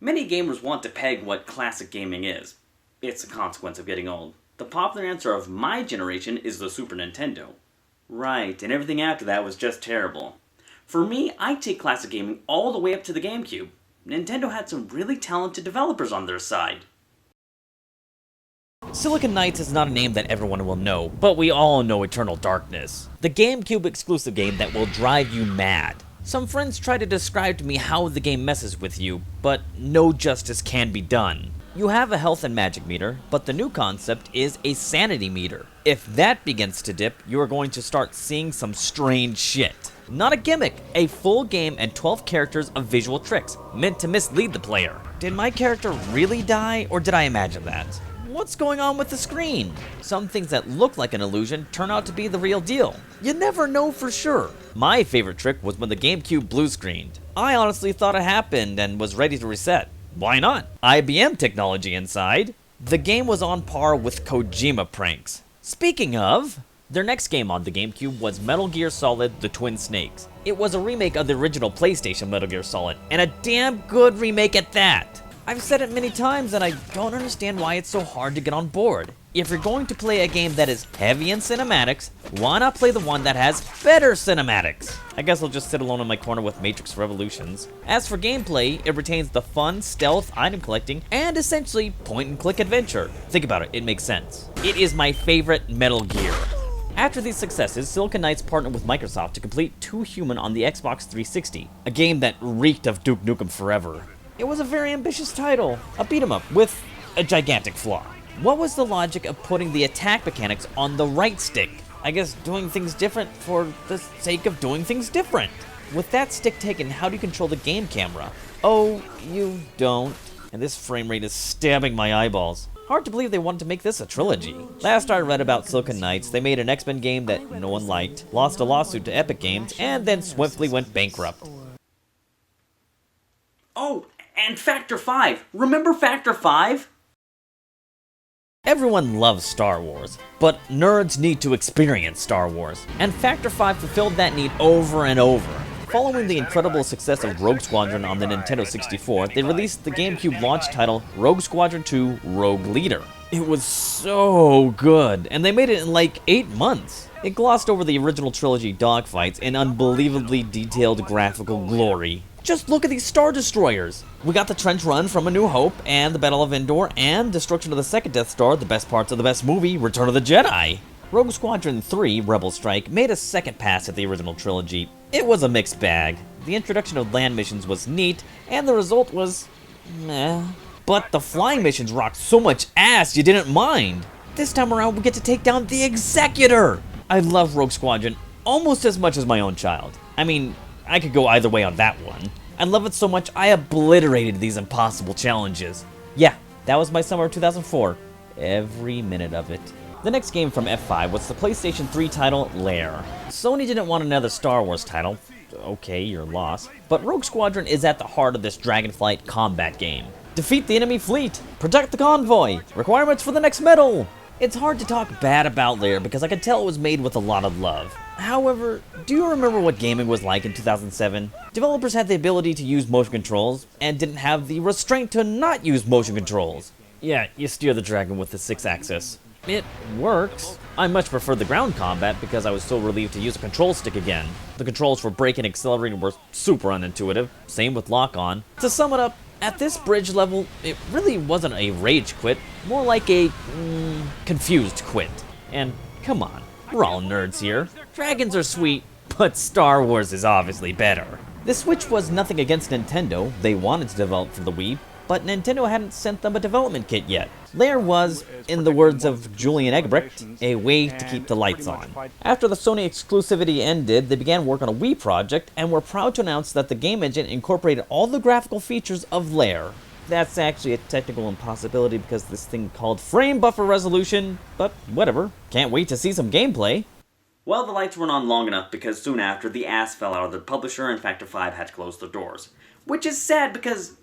Many gamers want to peg what classic gaming is. It's a consequence of getting old. The popular answer of my generation is the Super Nintendo. Right, and everything after that was just terrible. For me, I take classic gaming all the way up to the GameCube. Nintendo had some really talented developers on their side. Silicon Knights is not a name that everyone will know, but we all know Eternal Darkness. The GameCube exclusive game that will drive you mad. Some friends try to describe to me how the game messes with you, but no justice can be done. You have a health and magic meter, but the new concept is a sanity meter. If that begins to dip, you are going to start seeing some strange shit. Not a gimmick, a full game and 12 characters of visual tricks, meant to mislead the player. Did my character really die, or did I imagine that? What's going on with the screen? Some things that look like an illusion turn out to be the real deal. You never know for sure. My favorite trick was when the GameCube blue screened. I honestly thought it happened and was ready to reset. Why not? IBM technology inside. The game was on par with Kojima pranks. Speaking of, their next game on the GameCube was Metal Gear Solid: The Twin Snakes. It was a remake of the original PlayStation Metal Gear Solid, and a damn good remake at that. I've said it many times and I don't understand why it's so hard to get on board. If you're going to play a game that is heavy in cinematics, why not play the one that has better cinematics? I guess I'll just sit alone in my corner with Matrix Revolutions. As for gameplay, it retains the fun, stealth, item collecting, and essentially point-and-click adventure. Think about it, it makes sense. It is my favorite Metal Gear. After these successes, Silicon Knights partnered with Microsoft to complete Two Human on the Xbox 360, a game that reeked of Duke Nukem Forever. It was a very ambitious title, a beat-em-up with a gigantic flaw. What was the logic of putting the attack mechanics on the right stick? I guess doing things different for the sake of doing things different. With that stick taken, how do you control the game camera? Oh, you don't. And this frame rate is stabbing my eyeballs. Hard to believe they wanted to make this a trilogy. Last I read about Silicon Knights, they made an X-Men game that no one liked, lost a lawsuit to Epic Games, and then swiftly went bankrupt. Oh, and Factor 5. Remember Factor 5? Everyone loves Star Wars, but nerds need to experience Star Wars, and Factor 5 fulfilled that need over and over. Following the incredible success of Rogue Squadron on the Nintendo 64, they released the GameCube launch title Rogue Squadron 2 Rogue Leader. It was so good, and they made it in like 8 months. It glossed over the original trilogy dogfights in unbelievably detailed graphical glory. Just look at these Star Destroyers! We got the trench run from A New Hope, and the Battle of Endor, and destruction of the second Death Star, the best parts of the best movie, Return of the Jedi. Rogue Squadron 3, Rebel Strike, made a second pass at the original trilogy. It was a mixed bag. The introduction of land missions was neat, and the result was meh. But the flying missions rocked so much ass you didn't mind. This time around we get to take down the Executor! I love Rogue Squadron almost as much as my own child. I mean, I could go either way on that one. I love it so much I obliterated these impossible challenges. Yeah, that was my summer of 2004. Every minute of it. The next game from F5 was the PlayStation 3 title, Lair. Sony didn't want another Star Wars title. Okay, your loss. But Rogue Squadron is at the heart of this Dragonflight combat game. Defeat the enemy fleet! Protect the convoy! Requirements for the next medal! It's hard to talk bad about Lair because I could tell it was made with a lot of love. However, do you remember what gaming was like in 2007? Developers had the ability to use motion controls, and didn't have the restraint to not use motion controls. Yeah, you steer the dragon with the 6-axis. It works. I much prefer the ground combat because I was so relieved to use a control stick again. The controls for braking and accelerating were super unintuitive, same with lock-on. To sum it up, at this bridge level, it really wasn't a rage quit, more like a confused quit. And come on, we're all nerds here. Dragons are sweet, but Star Wars is obviously better. The Switch was nothing against Nintendo. They wanted to develop for the Wii, but Nintendo hadn't sent them a development kit yet. Lair was, in the words of Julian Eggebrecht, a way to keep the lights on. After the Sony exclusivity ended, they began work on a Wii project and were proud to announce that the game engine incorporated all the graphical features of Lair. That's actually a technical impossibility because this thing called frame buffer resolution, but whatever. Can't wait to see some gameplay. Well, the lights weren't on long enough because soon after, the ass fell out of the publisher and Factor 5 had to close their doors. Which is sad because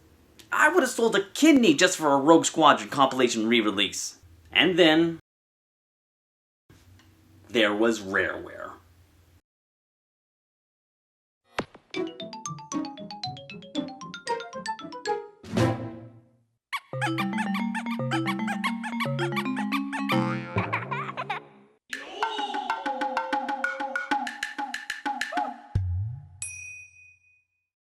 I would have sold a kidney just for a Rogue Squadron compilation re-release. And then there was Rareware.